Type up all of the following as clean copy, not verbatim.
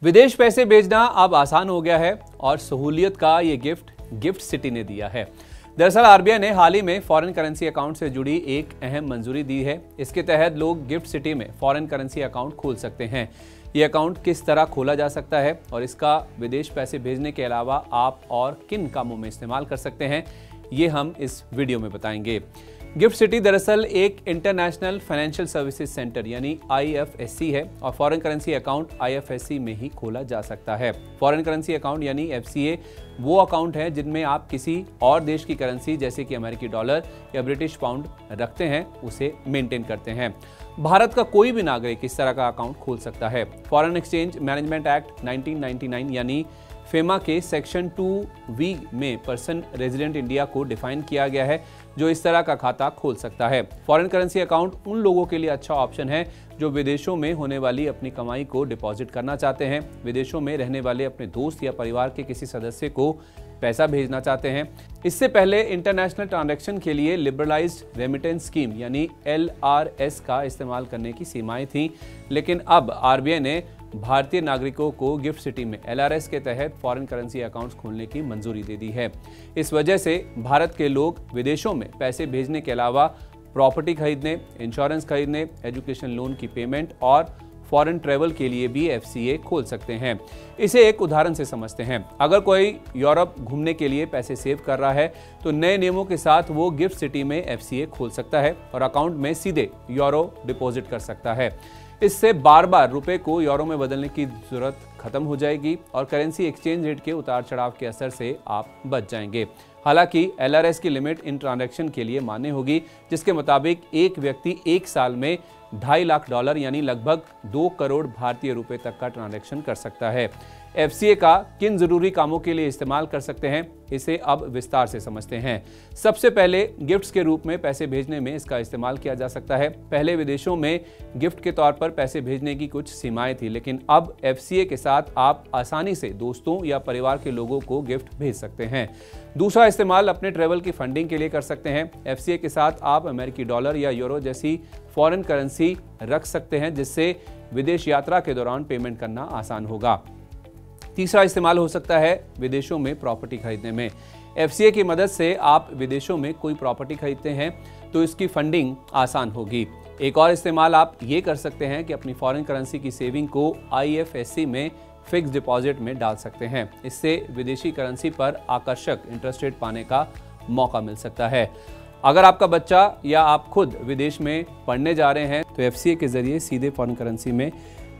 विदेश पैसे भेजना अब आसान हो गया है और सहूलियत का ये गिफ्ट सिटी ने दिया है। दरअसल आरबीआई ने हाल ही में फॉरेन करेंसी अकाउंट से जुड़ी एक अहम मंजूरी दी है। इसके तहत लोग गिफ्ट सिटी में फॉरेन करेंसी अकाउंट खोल सकते हैं। ये अकाउंट किस तरह खोला जा सकता है और इसका विदेश पैसे भेजने के अलावा आप और किन कामों में इस्तेमाल कर सकते हैं, ये हम इस वीडियो में बताएंगे। गिफ्ट सिटी दरअसल एक इंटरनेशनल फाइनेंशियल सर्विसेज सेंटर यानी IFSC है और फॉरेन करेंसी अकाउंट IFSC में ही खोला जा सकता है। फॉरेन करेंसी अकाउंट यानी FCA वो अकाउंट है जिनमें आप किसी और देश की करेंसी जैसे कि अमेरिकी डॉलर या ब्रिटिश पाउंड रखते हैं, उसे मेंटेन करते हैं। भारत का कोई भी नागरिक इस तरह का अकाउंट खोल सकता है। फॉरेन एक्सचेंज मैनेजमेंट एक्ट 1999 यानी फेमा के सेक्शन 2V में पर्सन रेजिडेंट इंडिया को डिफाइन किया गया है जो इस तरह का खाता खोल सकता है। फॉरेन करेंसी अकाउंट उन लोगों के लिए अच्छा ऑप्शन है जो विदेशों में होने वाली अपनी कमाई को डिपॉजिट करना चाहते हैं, विदेशों में रहने वाले अपने दोस्त या परिवार के किसी सदस्य को पैसा भेजना चाहते हैं। इससे पहले इंटरनेशनल ट्रांजैक्शन के लिए लिबरलाइज्ड रेमिटेंस स्कीम यानी LRS का इस्तेमाल करने की सीमाएं थीं, लेकिन अब आरबीआई ने भारतीय नागरिकों को गिफ्ट सिटी में LRS के तहत फॉरेन करेंसी अकाउंट्स खोलने की मंजूरी दे दी है। इस वजह से भारत के लोग विदेशों में पैसे भेजने के अलावा प्रॉपर्टी खरीदने, इंश्योरेंस खरीदने, एजुकेशन लोन की पेमेंट और फॉरेन ट्रैवल के लिए भी FCA खोल सकते हैं। इसे एक उदाहरण से समझते हैं। अगर कोई यूरोप घूमने के लिए पैसे सेव कर रहा है तो नए नियमों के साथ वो गिफ्ट सिटी में FCA खोल सकता है और अकाउंट में सीधे यूरो डिपॉजिट कर सकता है। इससे बार बार रुपए को यूरो में बदलने की जरूरत खत्म हो जाएगी और करेंसी एक्सचेंज रेट के उतार चढ़ाव के असर से आप बच जाएंगे। हालांकि LRS की लिमिट इन ट्रांजैक्शन के लिए मान्य होगी, जिसके मुताबिक एक व्यक्ति एक साल में $2.5 लाख यानी लगभग 2 करोड़ भारतीय रुपए तक का ट्रांजैक्शन कर सकता है। FCA का किन जरूरी कामों के लिए इस्तेमाल कर सकते हैं, इसे अब विस्तार से समझते हैं। सबसे पहले गिफ्ट्स के रूप में पैसे भेजने में इसका इस्तेमाल किया जा सकता है। पहले विदेशों में गिफ्ट के तौर पर पैसे भेजने की कुछ सीमाएं थी, लेकिन अब FCA के साथ आप आसानी से दोस्तों या परिवार के लोगों को गिफ्ट भेज सकते हैं। दूसरा इस्तेमाल अपने ट्रैवल की फंडिंग के लिए कर सकते हैं। FCA के साथ आप अमेरिकी डॉलर या यूरो जैसी फॉरेन करेंसी रख सकते हैं, जिससे विदेश यात्रा के दौरान पेमेंट करना आसान होगा। तीसरा इस्तेमाल हो सकता है विदेशों में प्रॉपर्टी खरीदने में। FCA की मदद से आप विदेशों में कोई प्रॉपर्टी खरीदते हैं तो इसकी फंडिंग आसान होगी। एक और इस्तेमाल आप ये कर सकते हैं कि अपनी फॉरेन करेंसी की सेविंग को IFSC में फिक्स डिपॉजिट में डाल सकते हैं। इससे विदेशी करेंसी पर आकर्षक इंटरेस्ट रेट पाने का मौका मिल सकता है। अगर आपका बच्चा या आप खुद विदेश में पढ़ने जा रहे हैं तो FCA के जरिए सीधे फॉरेन करेंसी में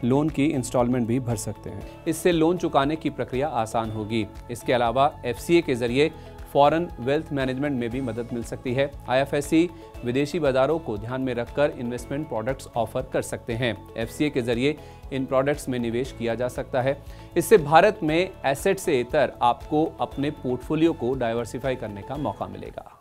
लोन की इंस्टॉलमेंट भी भर सकते हैं। इससे लोन चुकाने की प्रक्रिया आसान होगी। इसके अलावा FCA के जरिए फॉरेन वेल्थ मैनेजमेंट में भी मदद मिल सकती है। IFSC विदेशी बाजारों को ध्यान में रखकर इन्वेस्टमेंट प्रोडक्ट्स ऑफर कर सकते हैं। FCA के जरिए इन प्रोडक्ट्स में निवेश किया जा सकता है। इससे भारत में एसेट से इतर आपको अपने पोर्टफोलियो को डाइवर्सिफाई करने का मौका मिलेगा।